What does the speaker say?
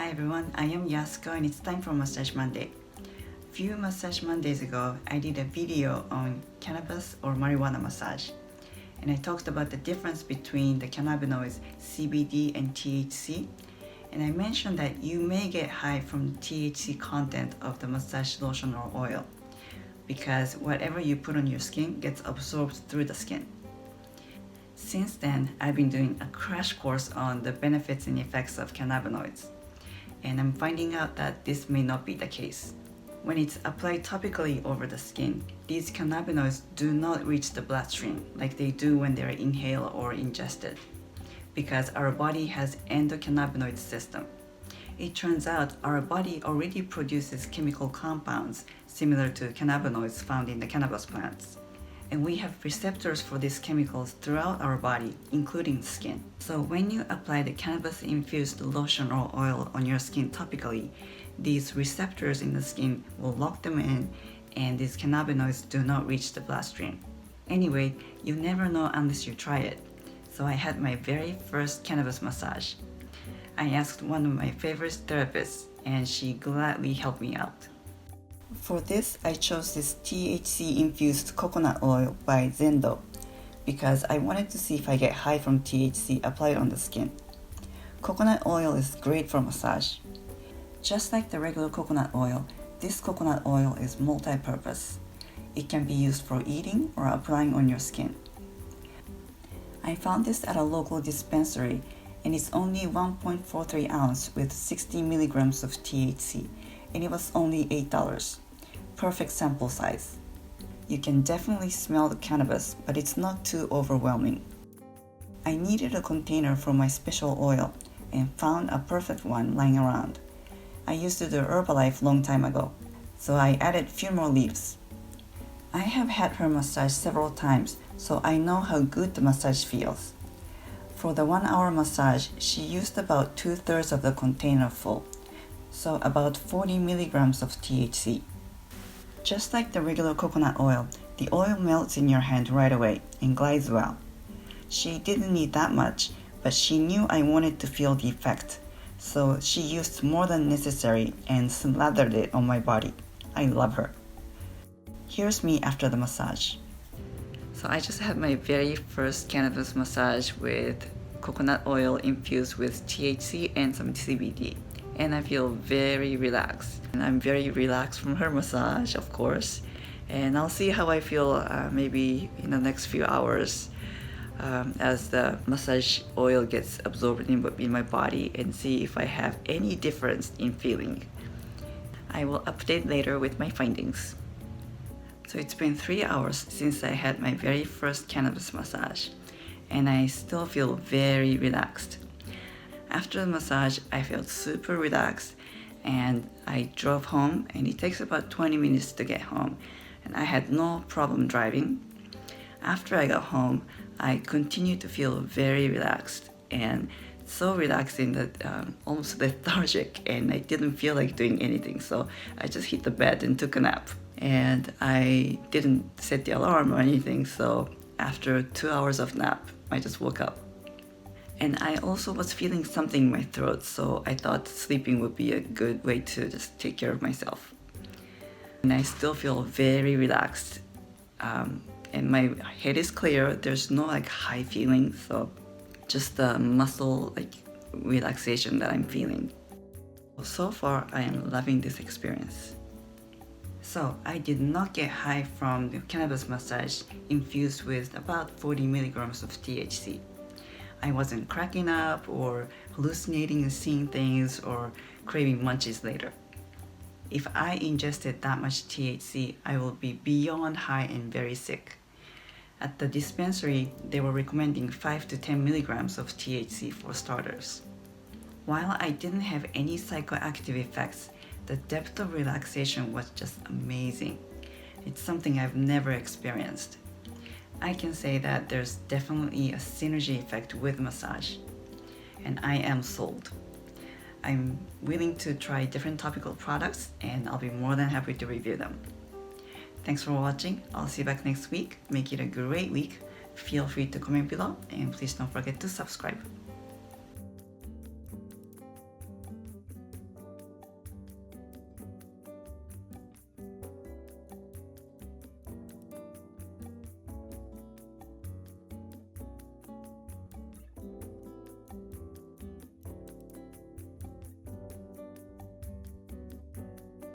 Hi everyone, I am Yasuko and it's time for Massage Monday. Few Massage Mondays ago, I did a video on cannabis or marijuana massage. And I talked about the difference between the cannabinoids CBD and THC. And I mentioned that you may get high from the THC content of the massage lotion or oil, because whatever you put on your skin gets absorbed through the skin. Since then, I've been doing a crash course on the benefits and effects of cannabinoids. And I'm finding out that this may not be the case. When it's applied topically over the skin, these cannabinoids do not reach the bloodstream like they do when they're inhaled or ingested, because our body has endocannabinoid system. It turns out our body already produces chemical compounds similar to cannabinoids found in the cannabis plants. And we have receptors for these chemicals throughout our body, including skin. So when you apply the cannabis-infused lotion or oil on your skin topically, these receptors in the skin will lock them in, and these cannabinoids do not reach the bloodstream. Anyway, you never know unless you try it. So I had my very first cannabis massage. I asked one of my favorite therapists, and she gladly helped me out. For this, I chose this THC-infused coconut oil by Zendo because I wanted to see if I get high from THC applied on the skin. Coconut oil is great for massage. Just like the regular coconut oil, this coconut oil is multi-purpose. It can be used for eating or applying on your skin. I found this at a local dispensary, and it's only 1.43 ounce with 60 milligrams of THC, and it was only $8. Perfect sample size. You can definitely smell the cannabis, but it's not too overwhelming. I needed a container for my special oil and found a perfect one lying around. I used the Herbalife long time ago, so I added few more leaves. I have had her massage several times, so I know how good the massage feels. For the 1 hour massage, she used about 2/3 of the container full, so about 40 milligrams of THC. Just like the regular coconut oil, the oil melts in your hand right away and glides well. She didn't need that much, but she knew I wanted to feel the effect, so she used more than necessary and slathered it on my body. I love her. Here's me after the massage. So I just had my very first cannabis massage with coconut oil infused with THC and some CBD. And I feel very relaxed. And I'm very relaxed from her massage, of course. And I'll see how I feel maybe in the next few hours as the massage oil gets absorbed in my body, and see if I have any difference in feeling. I will update later with my findings. So it's been 3 hours since I had my very first cannabis massage, and I still feel very relaxed. After the massage, I felt super relaxed, and I drove home, and it takes about 20 minutes to get home, and I had no problem driving. After I got home, I continued to feel very relaxed, and so relaxing that almost lethargic, and I didn't feel like doing anything, so I just hit the bed and took a nap. And I didn't set the alarm or anything, so after 2 hours of nap, I just woke up. And I also was feeling something in my throat, so I thought sleeping would be a good way to just take care of myself. And I still feel very relaxed, and my head is clear. There's no high feeling, so just the muscle relaxation that I'm feeling. So far, I am loving this experience. So I did not get high from the cannabis massage infused with about 40 milligrams of THC. I wasn't cracking up or hallucinating and seeing things or craving munchies later. If I ingested that much THC, I will be beyond high and very sick. At the dispensary, they were recommending 5 to 10 milligrams of THC for starters. While I didn't have any psychoactive effects, the depth of relaxation was just amazing. It's something I've never experienced. I can say that there's definitely a synergy effect with massage, and I am sold. I'm willing to try different topical products, and I'll be more than happy to review them. Thanks for watching. I'll see you back next week. Make it a great week. Feel free to comment below, and please don't forget to subscribe.